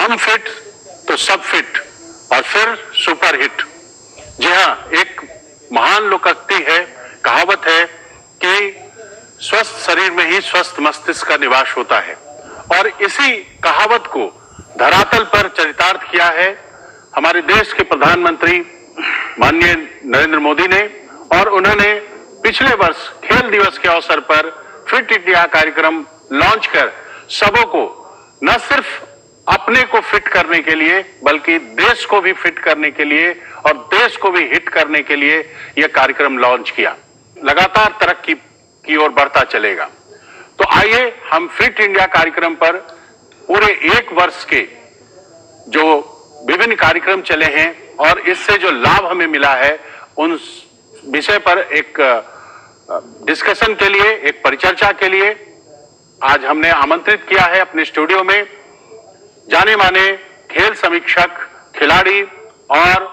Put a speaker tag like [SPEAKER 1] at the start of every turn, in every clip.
[SPEAKER 1] हम फिट तो सब फिट और फिर सुपर हिट। जी हाँ, एक महान लोकोक्ति है, कहावत है कि स्वस्थ शरीर में ही स्वस्थ मस्तिष्क का निवास होता है, और इसी कहावत को धरातल पर चरितार्थ किया है हमारे देश के प्रधानमंत्री माननीय नरेंद्र मोदी ने। और उन्होंने पिछले वर्ष खेल दिवस के अवसर पर फिट इंडिया कार्यक्रम लॉन्च कर सबों को न सिर्फ अपने को फिट करने के लिए बल्कि देश को भी फिट करने के लिए और देश को भी हिट करने के लिए यह कार्यक्रम लॉन्च किया। लगातार तरक्की की ओर बढ़ता चलेगा। तो आइए हम फिट इंडिया कार्यक्रम पर पूरे एक वर्ष के जो विभिन्न कार्यक्रम चले हैं और इससे जो लाभ हमें मिला है उन विषय पर एक डिस्कशन के लिए, एक परिचर्चा के लिए आज हमने आमंत्रित किया है अपने स्टूडियो में जाने माने खेल समीक्षक, खिलाड़ी और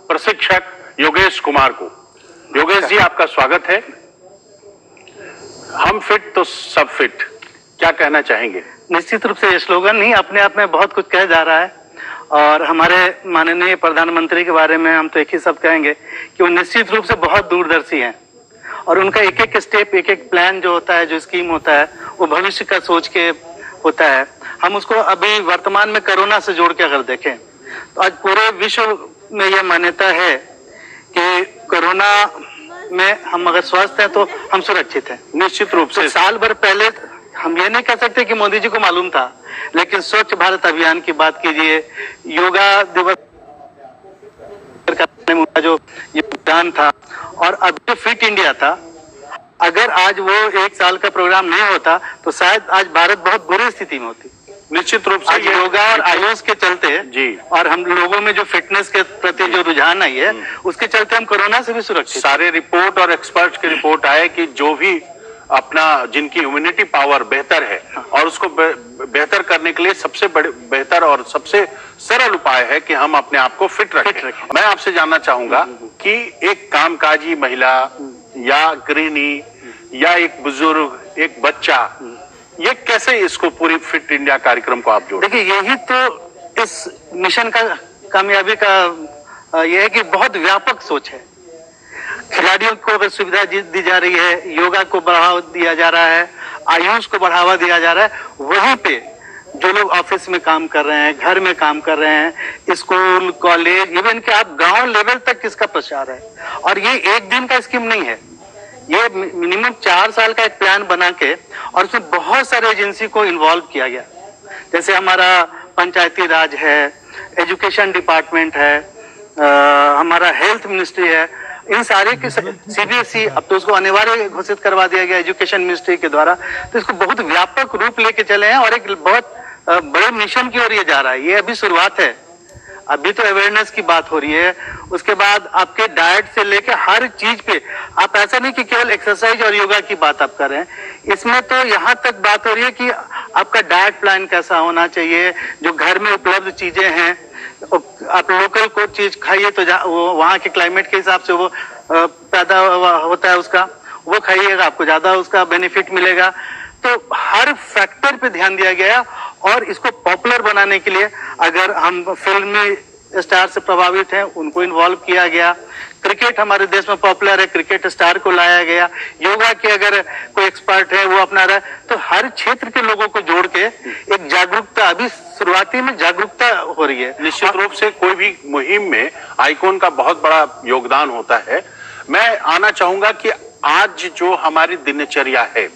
[SPEAKER 1] प्रशिक्षक योगेश कुमार को। योगेश जी, आपका स्वागत है। हम फिट तो सब फिट, क्या कहना चाहेंगे?
[SPEAKER 2] निश्चित रूप से ये स्लोगन ही अपने आप में बहुत कुछ कह जा रहा है, और हमारे माननीय प्रधानमंत्री के बारे में हम तो एक ही शब्द कहेंगे कि वो निश्चित रूप से बहुत दूरदर्शी हैं, और उनका एक एक स्टेप, एक एक प्लान जो होता है, जो स्कीम होता है, वो भविष्य का सोच के होता है। हम उसको अभी वर्तमान में कोरोना से जोड़ के अगर देखें तो आज पूरे विश्व में यह मान्यता है कि कोरोना में हम अगर स्वस्थ हैं तो हम सुरक्षित हैं।
[SPEAKER 1] निश्चित रूप से
[SPEAKER 2] तो साल भर पहले हम ये नहीं कह सकते कि मोदी जी को मालूम था, लेकिन स्वच्छ भारत अभियान की बात कीजिए, योगा दिवस करने में जो योगदान था, और अभी फिट इंडिया था, अगर आज वो एक साल का प्रोग्राम नहीं होता तो शायद आज भारत बहुत बुरी स्थिति में होती।
[SPEAKER 1] निश्चित रूप से
[SPEAKER 2] योगा और आयुष के चलते
[SPEAKER 1] जी,
[SPEAKER 2] और हम लोगों में जो फिटनेस के प्रति जो रुझान आई है उसके चलते हम कोरोना से भी सुरक्षित।
[SPEAKER 1] सारे रिपोर्ट और एक्सपर्ट्स की रिपोर्ट आए कि जो भी अपना जिनकी इम्यूनिटी पावर बेहतर है और उसको बेहतर करने के लिए सबसे बेहतर और सबसे सरल उपाय है कि हम अपने आप को फिट रखें। मैं आपसे जानना चाहूंगा कि एक कामकाजी महिला या गृहिणी या एक बुजुर्ग, एक बच्चा, ये कैसे इसको पूरी फिट इंडिया कार्यक्रम को आप जोड़ें?
[SPEAKER 2] देखिए, यही तो इस मिशन का कामयाबी का यह है कि बहुत व्यापक सोच है। खिलाड़ियों को अगर सुविधा दी जा रही है, योगा को बढ़ावा दिया जा रहा है, आयुष को बढ़ावा दिया जा रहा है, वहीं पे जो लोग ऑफिस में काम कर रहे हैं, घर में काम कर रहे हैं, स्कूल, कॉलेज, इवन कि आप गांव लेवल तक इसका प्रचार है। और ये एक दिन का स्कीम नहीं है, ये मिनिमम 4 साल का एक प्लान बना के, और उसमें बहुत सारे एजेंसी को इन्वॉल्व किया गया। जैसे हमारा पंचायती राज है, एजुकेशन डिपार्टमेंट है, हमारा हेल्थ मिनिस्ट्री है, इन सारे के सीबीएसई, अब तो उसको अनिवार्य घोषित करवा दिया गया एजुकेशन मिनिस्ट्री के द्वारा। तो इसको बहुत व्यापक रूप लेके चले हैं और एक बहुत बड़े मिशन की ओर ये जा रहा है। ये अभी शुरुआत है, अभी तो अवेयरनेस की बात हो रही है। उसके बाद आपके डाइट से लेके हर चीज पे, आप ऐसा नहीं कि केवल एक्सरसाइज और योगा की बात आप कर रहे हैं, इसमें तो यहाँ तक बात हो रही है कि आपका डाइट प्लान कैसा होना चाहिए, जो घर में उपलब्ध चीजें हैं, आप लोकल को चीज खाइए तो वो वहाँ के क्लाइमेट के हिसाब से वो पैदा होता है, उसका वो खाइएगा, आपको ज्यादा उसका बेनिफिट मिलेगा। तो हर फैक्टर पे ध्यान दिया गया, और इसको पॉपुलर बनाने के लिए अगर हम फिल्मी स्टार से प्रभावित हैं उनको इन्वॉल्व किया गया। क्रिकेट हमारे देश में पॉपुलर है, क्रिकेट स्टार को लाया गया। योगा के अगर कोई एक्सपर्ट है वो अपना रहा है, तो हर क्षेत्र के लोगों को जोड़ के एक जागरूकता, अभी शुरुआती में जागरूकता हो रही है।
[SPEAKER 1] निश्चित रूप से कोई भी मुहिम में आइकॉन का बहुत बड़ा योगदान होता है। मैं आना चाहूंगा कि आज जो हमारी दिनचर्या है,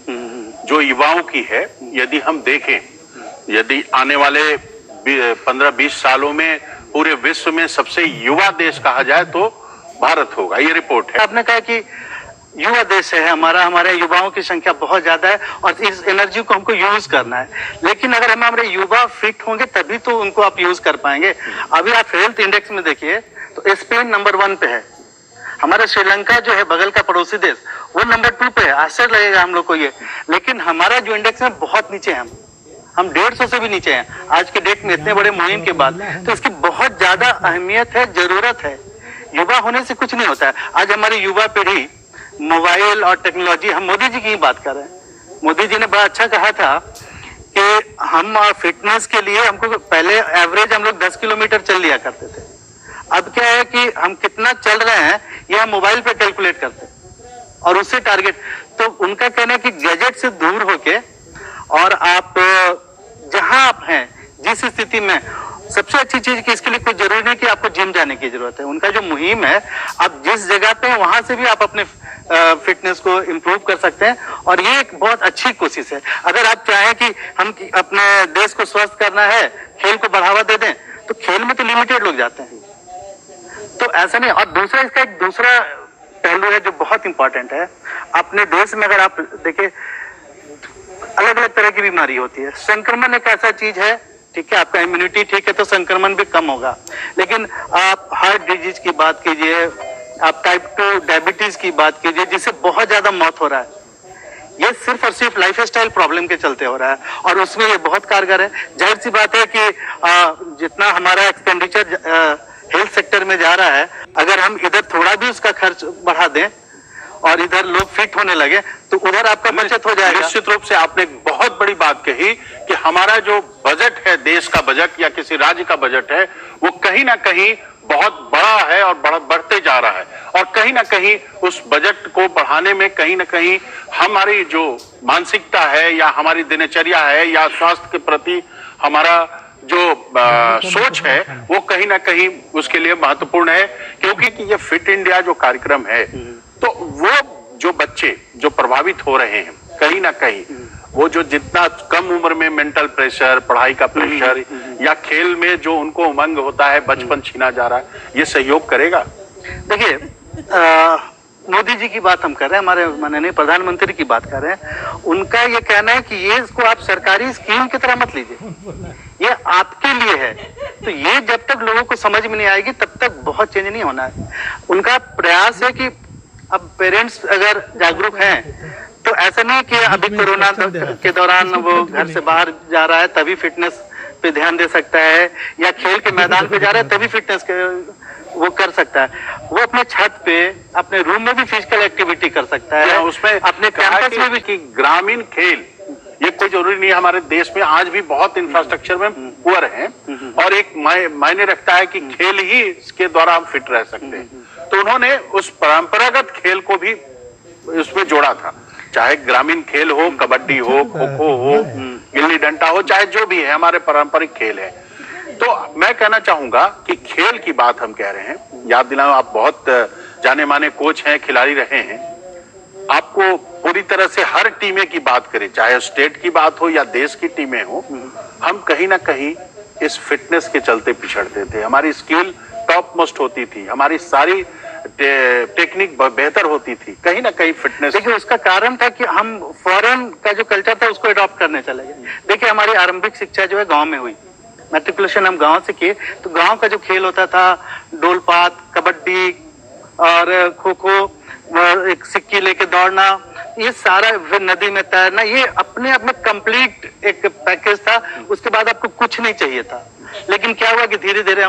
[SPEAKER 1] जो युवाओं की है, यदि हम देखें, यदि आने वाले 15-20 सालों में पूरे विश्व में सबसे युवा देश कहा जाए तो भारत होगा, ये रिपोर्ट है।
[SPEAKER 2] आपने कहा कि युवा देश है हमारा, हमारे युवाओं की संख्या बहुत ज्यादा है और इस एनर्जी को हमको यूज करना है। लेकिन अगर हमारे युवा फिट होंगे तभी तो उनको आप यूज कर पाएंगे। अभी आप हेल्थ इंडेक्स में देखिए तो स्पेन नंबर 1 पे है, हमारा श्रीलंका जो है बगल का पड़ोसी देश वो नंबर 2 पे है। आश्चर्य लगेगा हम लोग को ये, लेकिन हमारा जो इंडेक्स है बहुत नीचे है, हम 150 से भी नीचे हैं आज के डेट में, इतने बड़े मुहिम के बाद। तो इसकी बहुत ज्यादा अहमियत है, जरूरत है। युवा होने से कुछ नहीं होता है। आज हमारी युवा पीढ़ी मोबाइल और टेक्नोलॉजी, हम मोदी जी की ही बात कर रहे हैं। मोदी जी ने बड़ा अच्छा कहा था कि हम फिटनेस के लिए हमको पहले एवरेज हम लोग 10 किलोमीटर चल लिया करते थे। अब क्या है कि हम कितना चल रहे हैं ये हम मोबाइल पे कैलकुलेट करते हैं और उससे टारगेट। तो उनका कहना है कि गैजेट से दूर होके और आप जहां आप हैं जिस स्थिति में, सबसे अच्छी चीज कि इसके लिए कोई जरूरी नहीं कि आपको जिम जाने की जरूरत है। उनका जो मुहिम है, आप जिस जगह पे हैं वहां से भी आप अपने फिटनेस को इम्प्रूव कर सकते हैं और ये एक बहुत अच्छी कोशिश है। अगर आप चाहें कि हम अपने देश को स्वस्थ करना है, खेल को बढ़ावा दे दें, तो खेल में तो लिमिटेड लोग जाते हैं, तो ऐसा नहीं। और दूसरा, इसका एक दूसरा पहलू है जो बहुत इंपॉर्टेंट है। अपने देश में अगर आप देखिए, अलग अलग तरह की बीमारी होती है। संक्रमण एक ऐसा चीज है, ठीक है, आपका इम्यूनिटी ठीक है तो संक्रमण भी कम होगा, लेकिन आप हार्ट डिजीज की बात कीजिए, आप टाइप 2 डायबिटीज की बात कीजिए, जिससे बहुत ज्यादा मौत हो रहा है, ये सिर्फ और सिर्फ लाइफस्टाइल प्रॉब्लम के चलते हो रहा है और उसमें ये बहुत कारगर है। जाहिर सी बात है कि जितना हमारा एक्सपेंडिचर हेल्थ सेक्टर में जा रहा है, अगर हम इधर थोड़ा भी उसका खर्च बढ़ा दें और इधर लोग फिट होने लगे तो उधर आपका बचत हो जाएगा।
[SPEAKER 1] निश्चित रूप से आपने एक बहुत बड़ी बात कही कि हमारा जो बजट है, देश का बजट या किसी राज्य का बजट है, वो कहीं ना कहीं बहुत बड़ा है और बढ़ते जा रहा है। और कहीं ना कहीं उस बजट को बढ़ाने में कहीं ना कहीं हमारी जो मानसिकता है या हमारी दिनचर्या है या स्वास्थ्य के प्रति हमारा जो सोच है, वो कहीं ना कहीं उसके लिए महत्वपूर्ण है। क्योंकि ये फिट इंडिया जो कार्यक्रम है, तो वो जो बच्चे जो प्रभावित हो रहे हैं, कहीं ना कहीं वो जो जितना कम उम्र में मेंटल प्रेशर, पढ़ाई का प्रेशर या खेल में जो उनको उमंग होता है, बचपन छीना जा रहा है, ये सहयोग करेगा।
[SPEAKER 2] देखिए, मोदी जी की बात हम कर रहे हैं, हमारे माननीय प्रधानमंत्री की बात कर रहे हैं। उनका ये कहना है कि ये इसको आप सरकारी स्कीम की तरह मत लीजिए, ये आपके लिए है। तो ये जब तक लोगों को समझ में नहीं आएगी तब तक बहुत चेंज नहीं होना है। उनका प्रयास है कि अब पेरेंट्स अगर जागरूक हैं तो ऐसा नहीं कि अभी कोरोना के दौरान वो घर से बाहर जा रहा है तभी फिटनेस पे ध्यान दे सकता है, या खेल के मैदान पे जा रहा है तभी फिटनेस के वो कर सकता है। वो अपने छत पे, अपने रूम में भी फिजिकल एक्टिविटी कर सकता है,
[SPEAKER 1] उसमें
[SPEAKER 2] अपने कैंपस में भी।
[SPEAKER 1] कि ग्रामीण खेल, ये कोई जरूरी नहीं है। हमारे देश में आज भी बहुत इंफ्रास्ट्रक्चर में पुअर हैं और एक मायने रखता है कि खेल ही इसके द्वारा हम फिट रह सकते हैं। तो उन्होंने उस परंपरागत खेल को भी उसमें जोड़ा था, चाहे ग्रामीण खेल हो, कबड्डी हो, खो खो हो, गिल्ली डंडा हो, चाहे जो भी है हमारे पारंपरिक खेल है। तो मैं कहना चाहूंगा कि खेल की बात हम कह रहे हैं, याद दिलाओ, आप बहुत जाने माने कोच हैं, खिलाड़ी रहे हैं, आपको पूरी तरह से हर टीमें की बात करें, चाहे स्टेट की बात हो या देश की टीमें हो, हम कहीं ना कहीं इस फिटनेस के चलते पिछड़ते थे। हमारी स्किल टॉप मोस्ट होती थी, हमारी सारी टेक्निक बेहतर होती थी, कहीं ना कहीं फिटनेस।
[SPEAKER 2] देखिए, उसका कारण था कि हम फॉरेन का जो कल्चर था उसको अडॉप्ट करने चले गए। देखिए, हमारी आरंभिक शिक्षा जो है गांव में हुई, मैट्रिकुलेशन हम गांव से किए, तो गांव का जो खेल होता था, डोलपात, कबड्डी और खो खो, एक सिक्की लेके दौड़ना, ये सारा, फिर नदी में तैरना, ये अपने आप में कंप्लीट एक पैकेज था। उसके बाद आपको कुछ नहीं चाहिए था। लेकिन क्या हुआ कि धीरे धीरे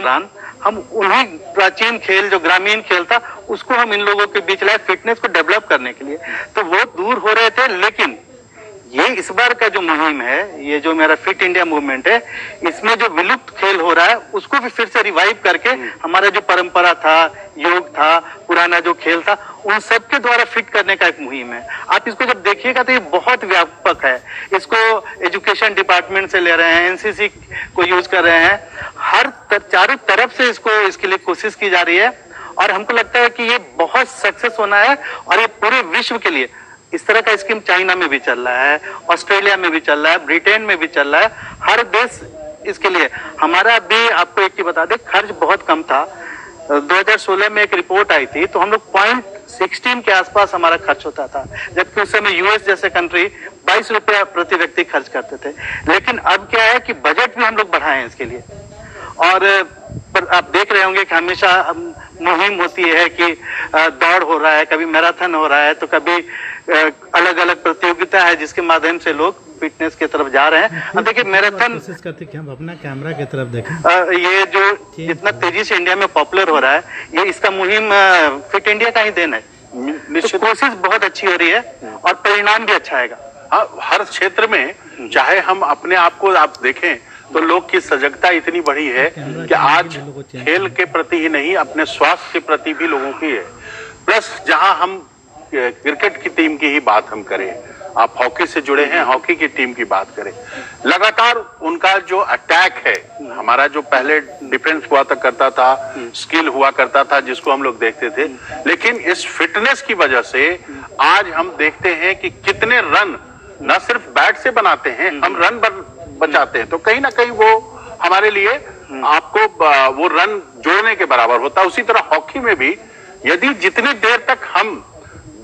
[SPEAKER 2] हम उन्हीं प्राचीन खेल जो ग्रामीण खेल था उसको हम इन लोगों के बीच लाए फिटनेस को डेवलप करने के लिए। तो वो दूर हो रहे थे, लेकिन ये इस बार का जो मुहिम है, ये जो मेरा फिट इंडिया मूवमेंट है, इसमें जो विलुप्त खेल हो रहा है उसको भी फिर से रिवाइव करके हमारा जो परंपरा था, योग था, पुराना जो खेल था, उन सब के द्वारा फिट करने का एक मुहिम है। आप इसको जब देखिएगा तो ये बहुत व्यापक है। इसको एजुकेशन डिपार्टमेंट से ले रहे हैं, एनसीसी को यूज कर रहे हैं, चारों तरफ से इसके लिए कोशिश की जा रही है और हमको लगता है कि ये बहुत सक्सेस होना है और ये पूरे विश्व के लिए। इस तरह का स्कीम चाइना में भी चल रहा है, ऑस्ट्रेलिया में भी चल रहा है, ब्रिटेन में भी चल रहा है, हर देश इसके लिए। हमारा भी आपको एक चीज बता दें, खर्च बहुत कम था। 2016 में एक रिपोर्ट आई थी तो हम लोग 0.16 के आसपास हमारा खर्च होता था, जबकि उस समय यूएस जैसे कंट्री 22 रुपया प्रति व्यक्ति खर्च करते थे। लेकिन अब क्या है कि बजट भी हम लोग बढ़ाए हैं इसके लिए। और पर आप देख रहे होंगे कि हमेशा मुहिम होती है कि दौड़ हो रहा है, कभी मैराथन हो रहा है, तो कभी अलग अलग प्रतियोगिता है जिसके माध्यम से लोग फिटनेस की तरफ जा रहे हैं। अब देखिए, मैराथन कोशिश करते हैं, हम अपना कैमरा की तरफ देखें। ये जो जितना तेजी से इंडिया में पॉपुलर हो रहा है, ये इसका मुहिम फिट इंडिया का ही देन है। तो कोशिश बहुत अच्छी हो रही है और परिणाम भी अच्छा आएगा।
[SPEAKER 1] हर क्षेत्र में, चाहे हम अपने आप को आप देखें तो लोग की सजगता इतनी बड़ी है कि आज खेल के प्रति ही नहीं, अपने स्वास्थ्य के प्रति भी लोगों की है। प्लस जहां हम क्रिकेट की टीम की ही बात हम करें, आप हॉकी से जुड़े हैं, हॉकी की टीम की बात करें, लगातार उनका जो अटैक है, हमारा जो पहले डिफेंस हुआ करता था, स्किल हुआ करता था जिसको हम लोग देखते थे, लेकिन इस फिटनेस की वजह से आज हम देखते हैं कि कितने रन न सिर्फ बैट से बनाते हैं, हम रन बचाते हैं, तो कहीं ना कहीं वो हमारे लिए आपको वो रन जोड़ने के बराबर होता है। उसी तरह हॉकी में भी यदि जितनी देर तक हम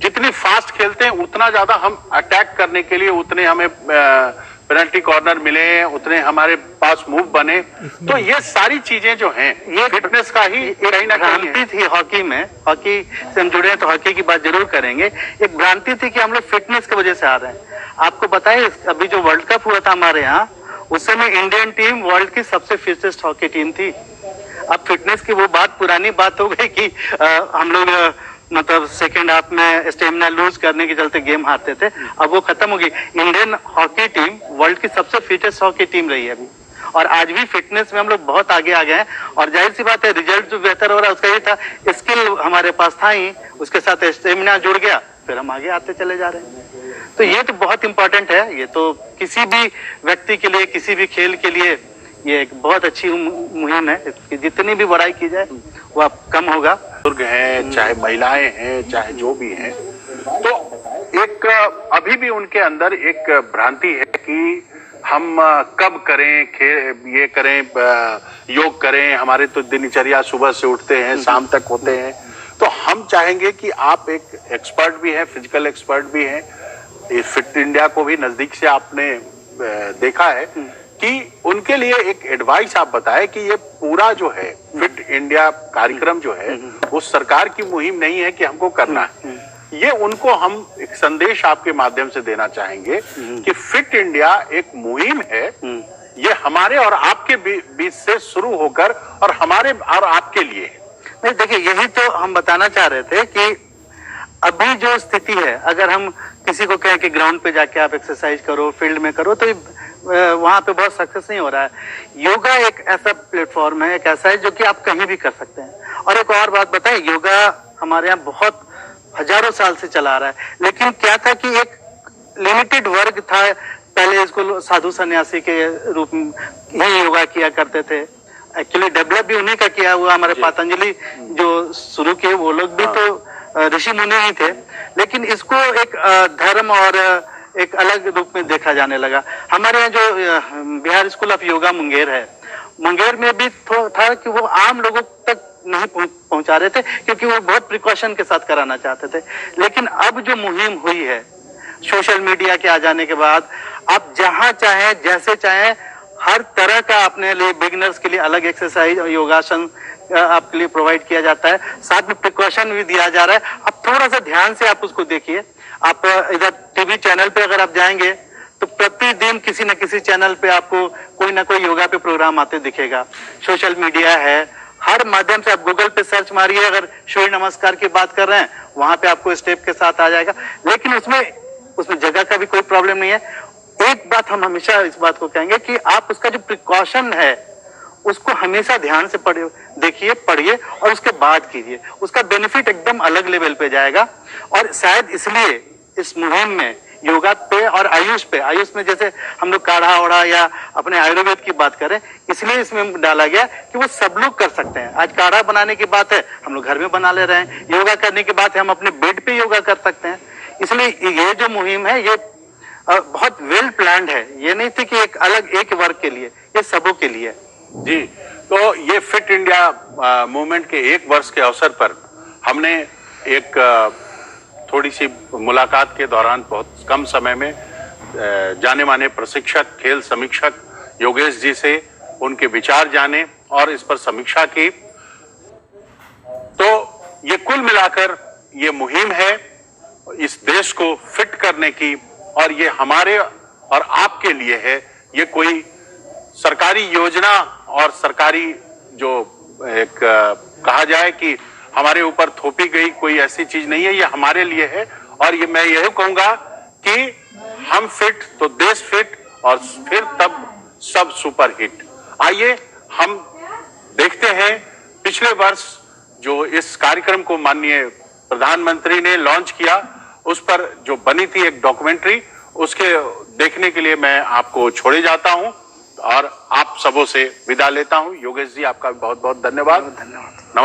[SPEAKER 1] जितनी फास्ट खेलते हैं, उतना ज्यादा हम अटैक करने के लिए, उतने हमें पेनल्टी कॉर्नर मिले, उतने हमारे पास मूव बने। तो ये सारी चीजें जो हैं, ये फिटनेस का ही कहीं ना कहीं
[SPEAKER 2] भ्रांति थी हॉकी में। हॉकी से हम जुड़े हैं तो हॉकी की बात जरूर करेंगे। एक भ्रांति थी कि हम लोग फिटनेस की वजह से आ रहे हैं। आपको बताइए, अभी जो वर्ल्ड कप हुआ था हमारे यहाँ, उस समय इंडियन टीम वर्ल्ड की सबसे फिटेस्ट हॉकी टीम थी। अब फिटनेस की वो बात पुरानी बात हो गई कि हम लोग मतलब सेकेंड हाफ में स्टेमिना लूज करने के चलते गेम हारते थे, अब वो खत्म हो गई। इंडियन हॉकी टीम वर्ल्ड की सबसे फिटेस्ट हॉकी टीम रही है अभी, और आज भी फिटनेस में हम लोग बहुत आगे आ गए हैं। और जाहिर सी बात है, रिजल्ट जो बेहतर हो रहा है उसका ये था, स्किल हमारे पास था ही, उसके साथ स्टेमिना जुड़ गया, फिर हम आगे आते चले जा रहे हैं। तो ये तो बहुत इंपॉर्टेंट है। ये तो किसी भी व्यक्ति के लिए, किसी भी खेल के लिए ये एक बहुत अच्छी मुहिम है। इसकी जितनी भी बड़ाई की जाए वो अब कम होगा।
[SPEAKER 1] बुजुर्ग हैं, चाहे महिलाएं हैं, चाहे जो भी हैं, तो एक अभी भी उनके अंदर एक भ्रांति है कि हम कब करें, ये करें, योग करें, हमारे तो दिनचर्या सुबह से उठते हैं शाम तक होते हैं। तो हम चाहेंगे कि आप एक एक्सपर्ट भी हैं, फिजिकल एक्सपर्ट भी हैं, फिट इंडिया को भी नजदीक से आपने देखा है, कि उनके लिए एक एडवाइस आप बताएं कि ये पूरा जो है फिट इंडिया कार्यक्रम जो है, वो सरकार की मुहिम नहीं है कि हमको करना है। ये उनको हम एक संदेश आपके माध्यम से देना चाहेंगे कि फिट इंडिया एक मुहिम है, ये हमारे और आपके बीच से शुरू होकर और हमारे और आपके लिए।
[SPEAKER 2] नहीं, देखिए, यही तो हम बताना चाह रहे थे कि अभी जो स्थिति है, अगर हम किसी को कहें कि ग्राउंड पे जाके आप एक्सरसाइज करो, फील्ड में करो, तो वहां पे बहुत सक्सेस नहीं हो रहा है। योगा एक ऐसा प्लेटफॉर्म है, एक ऐसा है जो कि आप कहीं भी कर सकते हैं। और एक और बात बताएं, योगा हमारे यहाँ बहुत हजारों साल से चला आ रहा है, लेकिन क्या था कि एक लिमिटेड वर्ग था, पहले इसको साधु सन्यासी के रूप में ही योगा किया करते थे। एक्चुअली डेवलप भी उन्हीं का किया हुआ, हमारे पतंजलि जो शुरू किए वो लोग भी तो ऋषि मुनि ही थे, लेकिन इसको एक धर्म और एक अलग रूप में देखा जाने लगा। हमारे यहाँ जो बिहार स्कूल ऑफ योगा मुंगेर है, मुंगेर में भी था कि वो आम लोगों तक नहीं पहुंचा रहे थे, क्योंकि वो बहुत प्रिकॉशन के साथ कराना चाहते थे। लेकिन अब जो मुहिम हुई है सोशल मीडिया के आ जाने के बाद, आप जहां चाहें, जैसे चाहें, हर तरह का अपने लिए, बिगिनर्स के लिए अलग एक्सरसाइज और योगासन आपके लिए प्रोवाइड किया जाता है, साथ में प्रिकॉशन भी दिया जा रहा है। अब थोड़ा सा ध्यान से आप उसको देखिए। आप इधर टीवी चैनल पे अगर आप जाएंगे तो प्रतिदिन किसी न किसी चैनल पे आपको कोई ना कोई योगा पे प्रोग्राम आते दिखेगा। सोशल मीडिया है, हर माध्यम से आप गूगल पे सर्च मारिए, अगर सूर्य नमस्कार की बात कर रहे हैं, वहां पे आपको स्टेप के साथ आ जाएगा। लेकिन उसमें जगह का भी कोई प्रॉब्लम नहीं है। एक बात हम हमेशा इस बात को कहेंगे कि आप उसका जो प्रिकॉशन है उसको हमेशा ध्यान से देखिए, पढ़िए और उसके बाद कीजिए। उसका बेनिफिट एकदम अलग लेवल पे जाएगा। और शायद इसलिए इस मुहिम में योगा पे और आयुष में जैसे हम लोग काढ़ा ओढ़ा या अपने आयुर्वेद की बात करें, इसलिए इसमें डाला गया कि वो सब लोग कर सकते हैं। आज काढ़ा बनाने की बात है, हम लोग घर में बना ले रहे हैं। योगा करने की बात है, हम अपने बेड पे योगा कर सकते हैं। इसलिए ये जो मुहिम है, ये बहुत वेल प्लान्ड है। ये नहीं थी कि एक वर्ग के लिए, ये सबों के लिए।
[SPEAKER 1] जी, तो ये फिट इंडिया मूवमेंट के 1 वर्ष के अवसर पर हमने एक थोड़ी सी मुलाकात के दौरान बहुत कम समय में जाने माने प्रशिक्षक, खेल समीक्षक योगेश जी से उनके विचार जाने और इस पर समीक्षा की। तो ये कुल मिलाकर ये मुहिम है इस देश को फिट करने की, और ये हमारे और आपके लिए है। ये कोई सरकारी योजना और सरकारी जो एक कहा जाए कि हमारे ऊपर थोपी गई कोई ऐसी चीज नहीं है, ये हमारे लिए है। और ये मैं यही कहूंगा कि हम फिट तो देश फिट, और फिर तब सब सुपर हिट। आइए हम देखते हैं पिछले वर्ष जो इस कार्यक्रम को माननीय प्रधानमंत्री ने लॉन्च किया, उस पर जो बनी थी एक डॉक्यूमेंट्री, उसके देखने के लिए मैं आपको छोड़े जाता हूं और आप सबों से विदा लेता हूं। योगेश जी, आपका बहुत बहुत धन्यवाद।
[SPEAKER 2] धन्यवाद।
[SPEAKER 1] नमस्कार।